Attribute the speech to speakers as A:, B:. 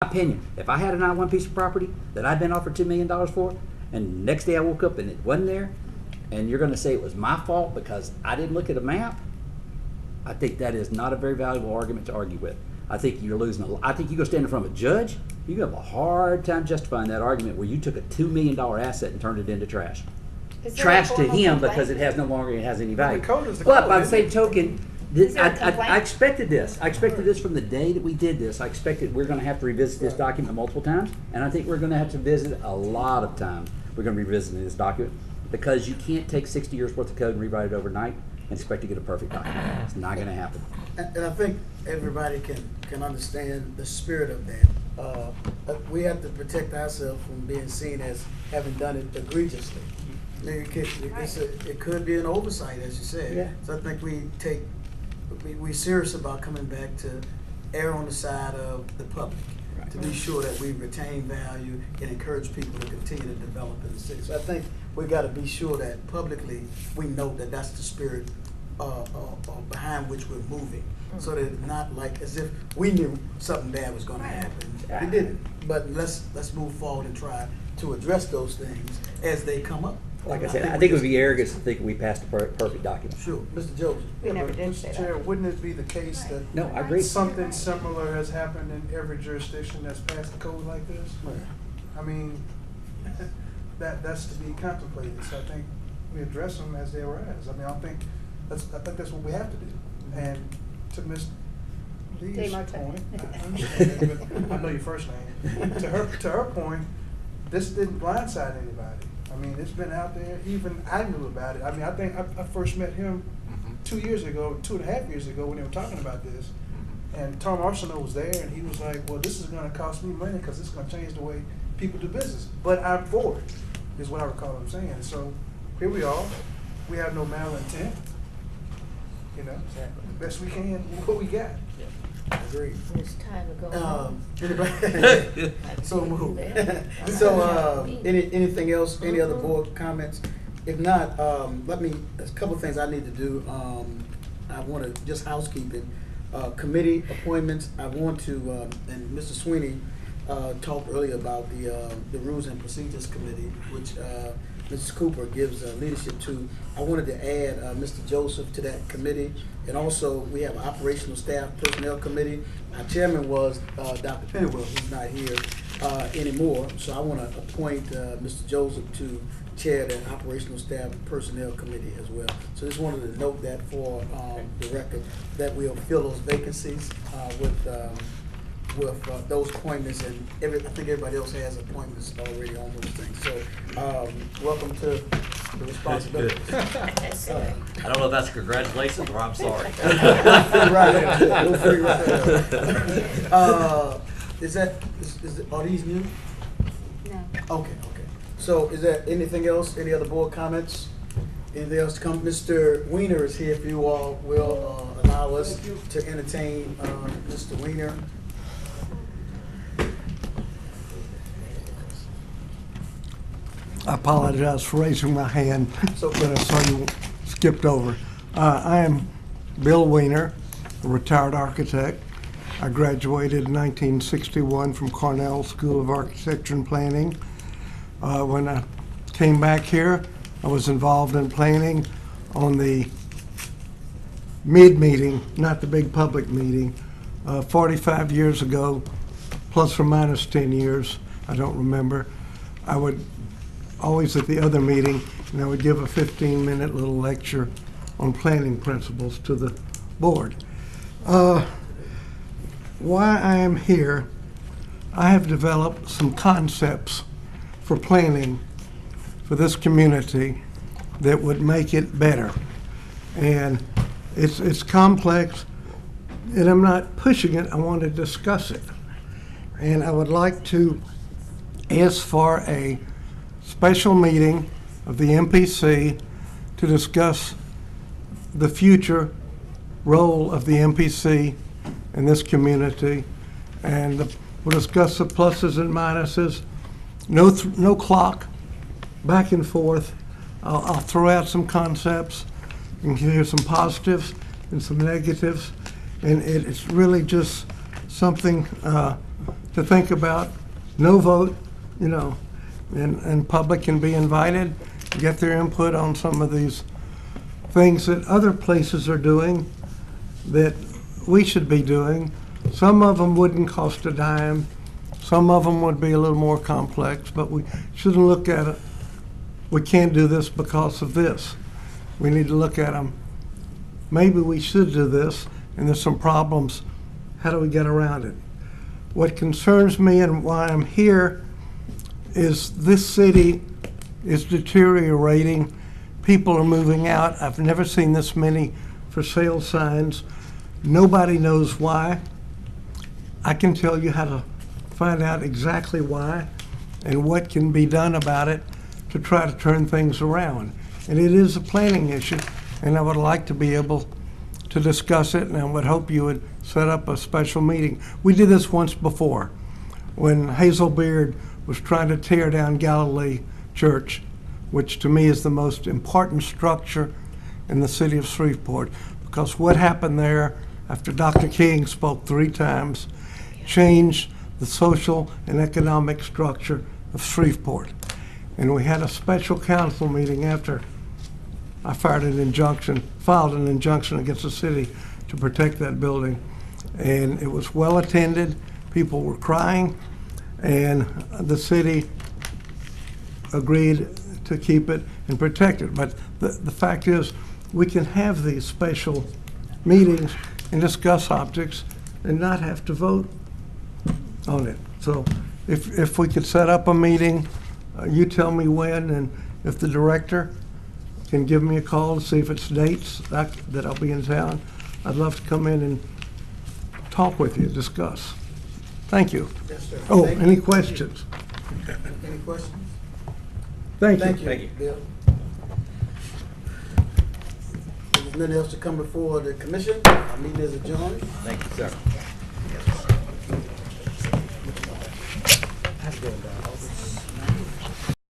A: Opinion, if I had an I-1 piece of property that I'd been offered $2 million for, and next day I woke up and it wasn't there, and you're going to say it was my fault because I didn't look at a map, I think that is not a very valuable argument to argue with. I think you're losing I think you go stand in front of a judge, you have a hard time justifying that argument where you took a $2 million asset and turned it into trash. Trash to him because it has no longer has any value. But by the same token, I expected this. I expected this from the day that we did this. I expected we're going to have to revisit this document multiple times, and I think we're going to have to visit a lot of times. We're going to be revisiting this document because you can't take 60 years worth of code and rewrite it overnight and expect to get a perfect document. It's not going to happen.
B: And I think everybody can understand the spirit of that. We have to protect ourselves from being seen as having done it egregiously. It could be an oversight, as you said.
A: Yeah.
B: So I think we're serious about coming back to err on the side of the public, to be sure that we retain value and encourage people to continue to develop in the city. So I think we got to be sure that publicly we know that that's the spirit behind which we're moving, so that it's not like as if we knew something bad was going to happen. We didn't, but let's move forward and try to address those things as they come up.
A: Like I said, I think it would be arrogance to think we passed a perfect document.
B: Sure. Mr. Joseph.
C: We never did say
D: Mr. Chair,
C: that.
D: wouldn't it be the case that
A: No, I agree.
D: something similar has happened in every jurisdiction that's passed a code like this? I mean, that's to be contemplated. So I think we address them as they arise. I mean, I think that's what we have to do. And to Ms. Lee's point, I understand, I know your first name. To her point, this didn't blindside anybody. I mean, it's been out there. Even I knew about it. I mean, I think I first met him 2 years ago, 2.5 years ago, when they were talking about this. And Tom Arsenault was there, and he was like, well, this is going to cost me money because it's going to change the way people do business. But I'm for it, is what I recall him saying. So here we are. We have no malintent. You know, best we can with what we got.
B: Agreed.
C: It's time to go home.
B: Anybody? So moved. So, anything else? Any other board comments? If not, there's a couple of things I need to do. I want to, just housekeeping, committee appointments. I want to, and Mr. Sweeney talked earlier about the Rules and Procedures Committee, which Mrs. Cooper gives leadership to. I wanted to add Mr. Joseph to that committee. And also, we have an Operational Staff Personnel Committee. Our chairman was Dr. Pennywell, who's not here anymore. So I want to appoint Mr. Joseph to chair that Operational Staff Personnel Committee as well. So just wanted to note that for the record, that we'll fill those vacancies with those appointments, and I think everybody else has appointments already on those things. So welcome to the responsibility.
E: I don't know if that's congratulations or I'm sorry.
B: Are these new?
C: No.
B: Okay. So is there anything else? Any other board comments? Anything else to come? Mr. Weiner is here if you all will allow us to entertain Mr. Weiner.
F: I apologize for raising my hand, but I saw you skipped over. I am Bill Weiner, a retired architect. I graduated in 1961 from Cornell School of Architecture and Planning. When I came back here, I was involved in planning on the mid-meeting, not the big public meeting, 45 years ago, plus or minus 10 years, I don't remember. I would always at the other meeting, and I would give a 15-minute little lecture on planning principles to the board. Why I am here, I have developed some concepts for planning for this community that would make it better. And it's complex, and I'm not pushing it, I want to discuss it. And I would like to ask for a special meeting of the MPC to discuss the future role of the MPC in this community, and we'll discuss the pluses and minuses. No clock, back and forth. I'll throw out some concepts and hear some positives and some negatives, and it's really just something to to think about, no vote, you know, and public can be invited, get their input on some of these things that other places are doing that we should be doing. Some of them wouldn't cost a dime. Some of them would be a little more complex, but we shouldn't look at it, we can't do this because of this. We need to look at them, maybe we should do this, and there's some problems. How do we get around it? What concerns me and why I'm here is this city is deteriorating. People are moving out. I've never seen this many for sale signs. Nobody knows why. I can tell you how to find out exactly why and what can be done about it to try to turn things around. And it is a planning issue, and I would like to be able to discuss it, and I would hope you would set up a special meeting. We did this once before when Hazel Beard was trying to tear down Galilee Church, which to me is the most important structure in the city of Shreveport, because what happened there after Dr. King spoke 3 times changed the social and economic structure of Shreveport. And we had a special council meeting after I filed an injunction against the city to protect that building. And it was well attended, people were crying, and the city agreed to keep it and protect it. But the fact is, we can have these special meetings and discuss objects and not have to vote on it. So if we could set up a meeting, you tell me when, and if the director can give me a call to see if it's dates that I'll be in town, I'd love to come in and talk with you, discuss. Thank you.
B: Yes, sir.
F: Oh,
B: Thank
F: any
B: you.
F: questions?
B: Any questions?
F: Thank you.
B: Thank you, Bill. If there's nothing else to come before the commission, our meeting is adjourned.
E: Thank you, sir.